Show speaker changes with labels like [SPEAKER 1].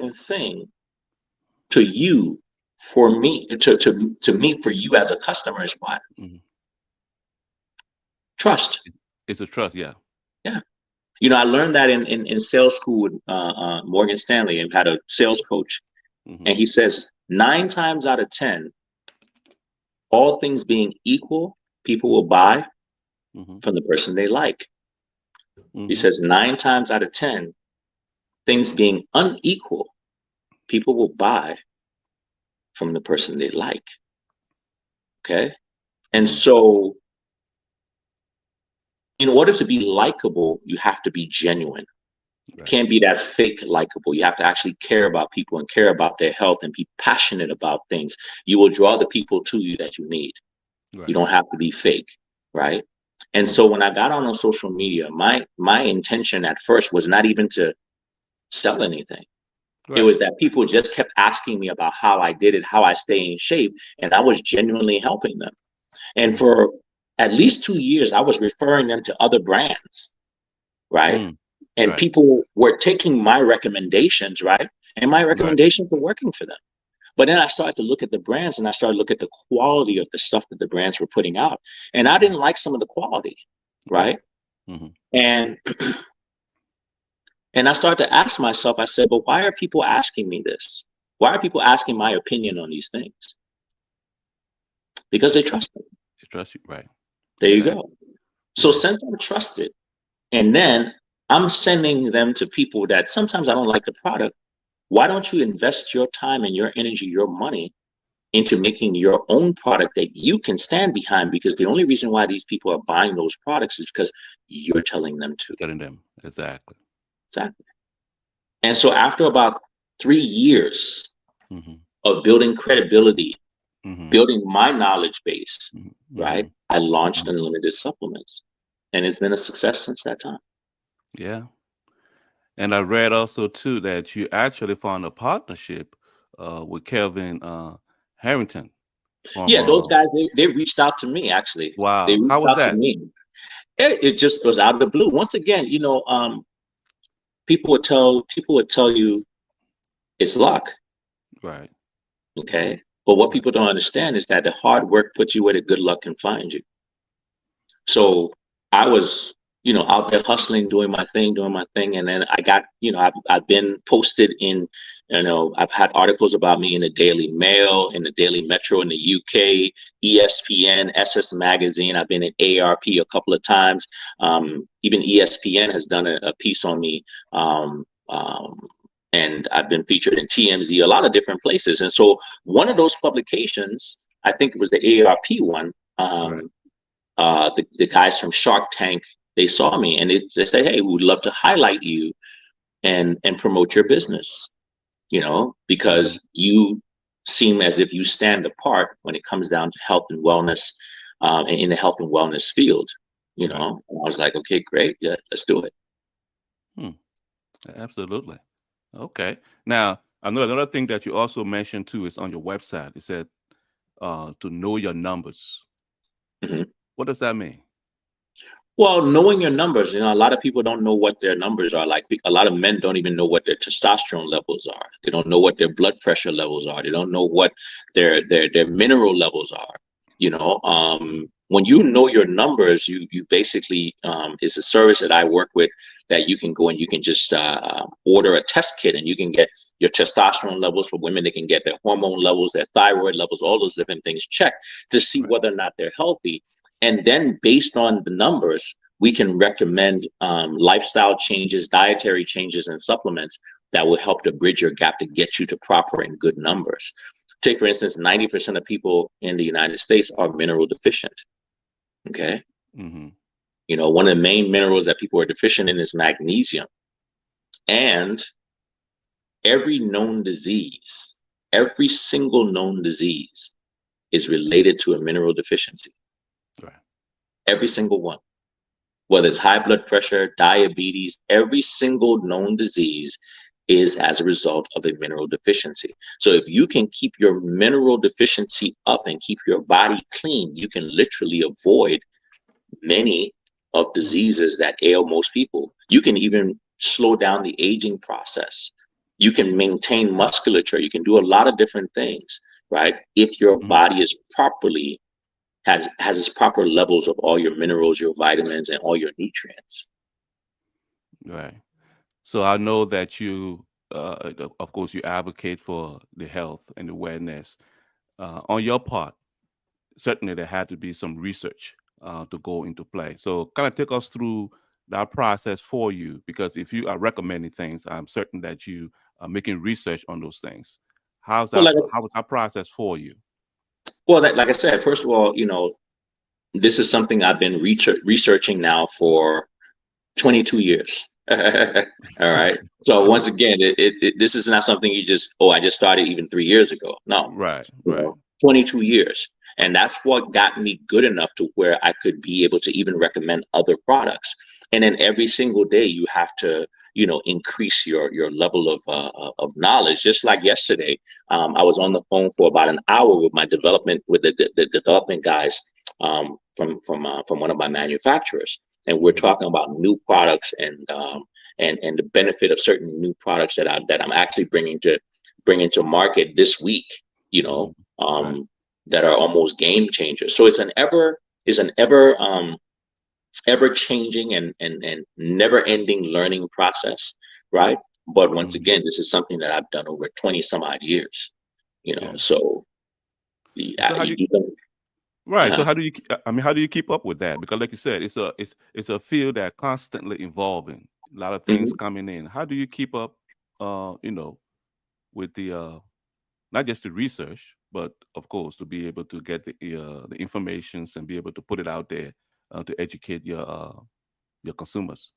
[SPEAKER 1] thing to you, for me, to me, for you as a customer is what?
[SPEAKER 2] Hmm.
[SPEAKER 1] Trust.
[SPEAKER 2] It's a trust. Yeah.
[SPEAKER 1] Yeah. I learned that in sales school with Morgan Stanley, and had a sales coach.
[SPEAKER 2] Hmm.
[SPEAKER 1] And he says 9 times out of 10, all things being equal, people will buy
[SPEAKER 2] Hmm.
[SPEAKER 1] from the person they like. He
[SPEAKER 2] Hmm.
[SPEAKER 1] says 9 times out of 10, things being unequal, people will buy from the person they like. Okay. And
[SPEAKER 2] Hmm.
[SPEAKER 1] so, in order to be likable, you have to be genuine. You
[SPEAKER 2] Right.
[SPEAKER 1] can't be that fake likable. You have to actually care about people and care about their health and be passionate about things. You will draw the people to you that you need. You
[SPEAKER 2] Right.
[SPEAKER 1] don't have to be fake, right? And so when I got on social media, my intention at first was not even to sell anything. It
[SPEAKER 2] Right.
[SPEAKER 1] was that people just kept asking me about how I did it, how I stay in shape, and I was genuinely helping them. And
[SPEAKER 2] Mm.
[SPEAKER 1] for at least 2 years, I was referring them to other brands, right?
[SPEAKER 2] Mm.
[SPEAKER 1] And
[SPEAKER 2] Right.
[SPEAKER 1] people were taking my recommendations, right? And my
[SPEAKER 2] Right.
[SPEAKER 1] recommendations were working for them. But then I started to look at the brands, and I started to look at the quality of the stuff that the brands were putting out. And I didn't like some of the quality,
[SPEAKER 2] Right.
[SPEAKER 1] right?
[SPEAKER 2] Hmm.
[SPEAKER 1] And and I started to ask myself, I said, but why are people asking me this? Why are people asking my opinion on these things? Because
[SPEAKER 2] They
[SPEAKER 1] they
[SPEAKER 2] trust.
[SPEAKER 1] trust me.
[SPEAKER 2] They trust you. Right.
[SPEAKER 1] There you
[SPEAKER 2] Exactly.
[SPEAKER 1] go. So
[SPEAKER 2] Yeah.
[SPEAKER 1] since I'm trusted, and then I'm sending them to people that sometimes I don't like the product, why don't you invest your time and your energy, your money into making your own product that you can stand behind? Because the only reason why these people are buying those products is because you're telling them to.
[SPEAKER 2] Telling them exactly.
[SPEAKER 1] Exactly. And so after about 3 years
[SPEAKER 2] Hmm.
[SPEAKER 1] of building credibility,
[SPEAKER 2] Hmm.
[SPEAKER 1] building my knowledge base, right,
[SPEAKER 2] Hmm.
[SPEAKER 1] I launched
[SPEAKER 2] Hmm.
[SPEAKER 1] Unlimited Supplements. And it's been a success since that time.
[SPEAKER 2] Yeah. And I read also too that you actually found a partnership with Kelvin Harrington from
[SPEAKER 1] Yeah, those guys, they reached out to me, actually. They
[SPEAKER 2] wow. How
[SPEAKER 1] reached
[SPEAKER 2] was
[SPEAKER 1] out to
[SPEAKER 2] that?
[SPEAKER 1] me. It just was out of the blue. Once again, people would tell you it's luck,
[SPEAKER 2] Right.
[SPEAKER 1] okay? But what
[SPEAKER 2] Right.
[SPEAKER 1] people don't understand is that the hard work puts you where the good luck can find you. So I was, out there hustling, doing my thing, and then I got, I've been posted in, I've had articles about me in the Daily Mail, in the Daily Metro in the UK, ESPN, SS Magazine. I've been in ARP a couple of times. Even ESPN has done a piece on me. Um, um, and I've been featured in TMZ, a lot of different places. And so one of those publications, I think it was the ARP one,
[SPEAKER 2] Right.
[SPEAKER 1] the guys from Shark Tank, they saw me, and they said, hey, we would love to highlight you and promote your business,
[SPEAKER 2] Hmm.
[SPEAKER 1] because you seem as if you stand apart when it comes down to health and wellness, and in the health and wellness field.
[SPEAKER 2] Right.
[SPEAKER 1] And I was like, okay, great, yeah, let's do it.
[SPEAKER 2] Hmm. Absolutely. Okay. Now, I know another thing that you also mentioned too is on your website. It said to know your numbers.
[SPEAKER 1] Mhm.
[SPEAKER 2] What does that mean?
[SPEAKER 1] Well, knowing your numbers, a lot of people don't know what their numbers are. Like, a lot of men don't even know what their testosterone levels are. They don't know what their blood pressure levels are. They don't know what their mineral levels are. When you know your numbers, you basically, is a service that I work with, that you can go and you can just order a test kit, and you can get your testosterone levels for women. They can get their hormone levels, their thyroid levels, all those different things checked to see
[SPEAKER 2] Right.
[SPEAKER 1] whether or not they're healthy. And then based on the numbers, we can recommend lifestyle changes, dietary changes, and supplements that will help to bridge your gap to get you to proper and good numbers. Take, for instance, 90% of people in the United States are mineral deficient. Okay.
[SPEAKER 2] Mm-hmm.
[SPEAKER 1] One of the main minerals that people are deficient in is magnesium. And every known disease, every single known disease is related to a mineral deficiency.
[SPEAKER 2] Right.
[SPEAKER 1] Every single one. Whether it's high blood pressure, diabetes, every single known disease is as a result of a mineral deficiency. So if you can keep your mineral deficiency up and keep your body clean, you can literally avoid many of
[SPEAKER 2] Mm-hmm.
[SPEAKER 1] diseases that ail most people. You can even slow down the aging process. You can maintain musculature. You can do a lot of different things, right? If your
[SPEAKER 2] Mhm.
[SPEAKER 1] body is properly has its proper levels of all your minerals, your vitamins, and all your nutrients.
[SPEAKER 2] Right. So I know that you, of course, you advocate for the health and the wellness. On your part, certainly there had to be some research to go into play. So kind of take us through that process for you, because if you are recommending things, I'm certain that you are making research on those things.
[SPEAKER 1] Well,
[SPEAKER 2] How was that process for you?
[SPEAKER 1] like I said, first of all, this is something I've been researching now for 22 years. All right. So once again, this is not something you just, oh, I just started even 3 years ago. No,
[SPEAKER 2] Right, right.
[SPEAKER 1] 22 years. And that's what got me good enough to where I could be able to even recommend other products. And then every single day you have to, increase your level of knowledge. Just like yesterday, I was on the phone for about an hour with the development guys from one of my manufacturers, and we're
[SPEAKER 2] Mhm,
[SPEAKER 1] talking about new products and the benefit of certain new products that I'm actually bringing to market this week. You know,
[SPEAKER 2] mhm. Right.
[SPEAKER 1] um, that are almost game changers. So it's an ever changing and never ending learning process, right? But once
[SPEAKER 2] Mhm.
[SPEAKER 1] again, this is something that I've done over 20 some odd years.
[SPEAKER 2] Yeah.
[SPEAKER 1] So
[SPEAKER 2] And so
[SPEAKER 1] yeah,
[SPEAKER 2] how do you
[SPEAKER 1] you don't.
[SPEAKER 2] right? So
[SPEAKER 1] Uh,
[SPEAKER 2] how do you? I mean, how do you keep up with that? Because, like you said, it's a field that constantly evolving. A lot of things
[SPEAKER 1] mhm.
[SPEAKER 2] coming in. How do you keep up? With the not just the research, but of course to be able to get the informations and be able to put it out there to educate your consumers.